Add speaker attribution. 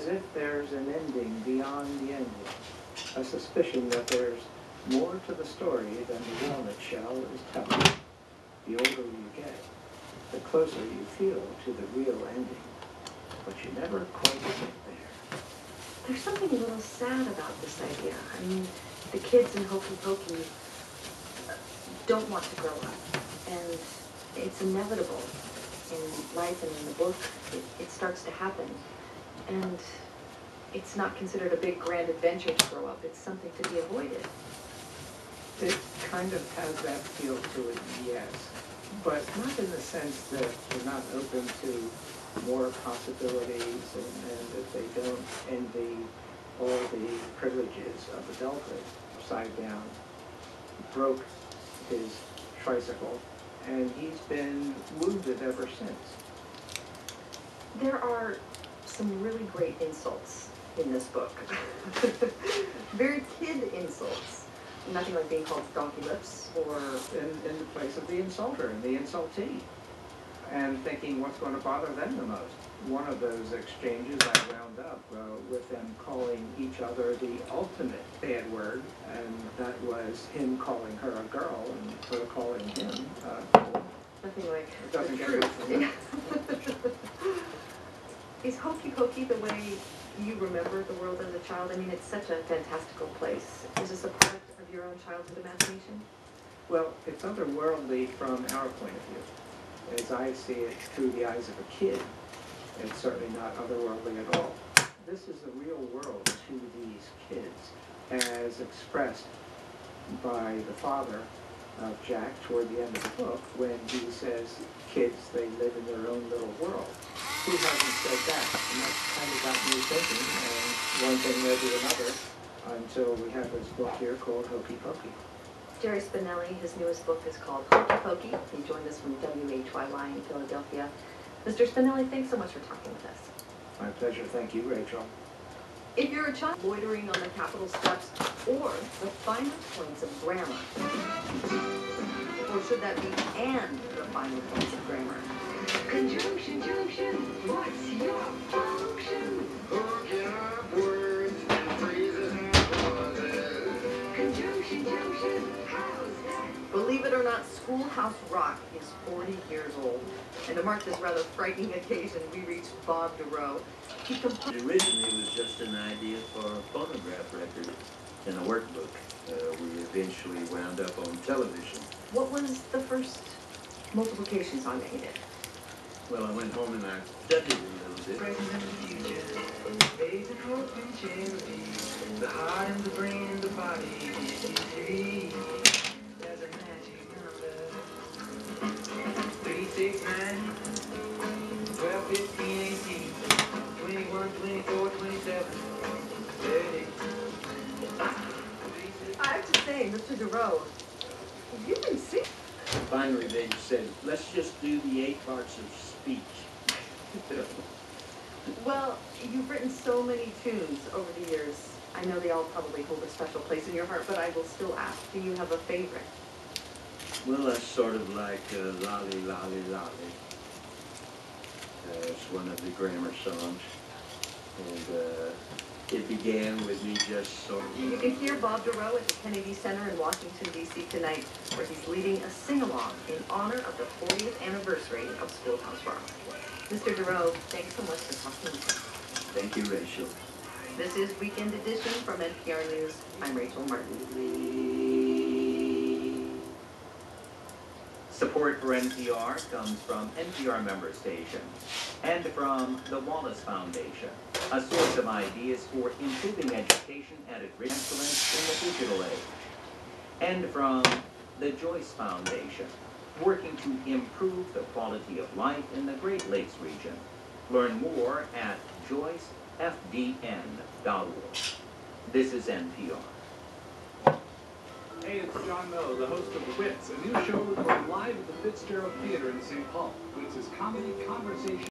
Speaker 1: if there's an ending beyond the ending, a suspicion that there's more to the story than the walnut shell is telling. The older you get, the closer you feel to the real ending, but you never quite get there.
Speaker 2: There's something a little sad about this idea. I mean, the kids in Hokey Pokey don't want to grow up, and it's inevitable in life and in the book. It starts to happen, and it's not considered a big grand adventure to grow up. It's something to be avoided.
Speaker 1: It kind of has that feel to it, yes, but not in the sense that you're not open to more possibilities and that they don't envy all the privileges of adulthood. Upside down, broke his tricycle, and he's been wounded ever since.
Speaker 2: There are some really great insults in this book. Very kid insults. Nothing like being called donkey lips or...
Speaker 1: In the place of the insulter and the insultee, and thinking what's going to bother them the most. One of those exchanges I wound up with them calling each other the ultimate bad word, and that was him calling her a girl and her calling him
Speaker 2: nothing like
Speaker 1: it doesn't
Speaker 2: the
Speaker 1: get
Speaker 2: truth. Is Hokey Pokey the way you remember the world as a child? I mean, it's such a fantastical place. Is this a part of your own childhood imagination?
Speaker 1: Well, it's otherworldly from our point of view. As I see it through the eyes of a kid, it's certainly not otherworldly at all. This is the real world to these kids, as expressed by the father of Jack toward the end of the book, when he says, kids, they live in their own little world. Who hasn't said that? And that kind of got me thinking, and one thing led to another, until we have this book here called Hokey Pokey.
Speaker 2: Jerry Spinelli, his newest book is called Hokey Pokey. He joined us from WHYY in Philadelphia. Mr. Spinelli, thanks so much for talking with us.
Speaker 1: My pleasure. Thank you, Rachel.
Speaker 2: If you're a child loitering on the Capitol steps, or the finer points of grammar, or should that be and the finer points of grammar?
Speaker 3: Conjunction, junction, what's your function? Hooking up words and phrases and clauses. Conjunction, junction, how's that?
Speaker 2: Believe it or not, Schoolhouse Rock is 40 years old. And to mark this rather frightening occasion, we reached Bob DeRoe.
Speaker 4: It originally was just an idea for a phonograph record and a workbook. We eventually wound up on television.
Speaker 2: What was the first multiplication song that you did?
Speaker 4: Well, I went home and I studied it a little bit.
Speaker 3: Present and the future, days of hope and charity, the heart and the brain and the body, there's a magic number. 3, 6, 9, 12, 15, 18, 21, 24, 27, 30.
Speaker 2: I have to say, Mr. DeRoe, you can sing.
Speaker 4: Finally, they said, let's just do the 8 parts of speech.
Speaker 2: Well, you've written so many tunes over the years. I know they all probably hold a special place in your heart, but I will still ask, do you have a favorite?
Speaker 4: Well, that's sort of like Lolly, Lolly, Lolly. It's one of the grammar songs. And it began with me just sort of...
Speaker 2: You can hear Bob DeRoe at the Kennedy Center in Washington, D.C. tonight, where he's leading a sing-along in honor of the 40th anniversary of Schoolhouse Rock. Mr. DeRoe, thanks so much for talking with us.
Speaker 4: Thank you, Rachel.
Speaker 2: This is Weekend Edition from NPR News. I'm Rachel Martin.
Speaker 5: Support for NPR comes from NPR member stations and from the Wallace Foundation, a source of ideas for improving education and excellence in the digital age, and from the Joyce Foundation, working to improve the quality of life in the Great Lakes region. Learn more at joycefdn.org. This is NPR.
Speaker 6: Hey, it's John Miller, the host of Wits, a new show recorded live at the Fitzgerald Theater in St. Paul. Wits is comedy, conversation,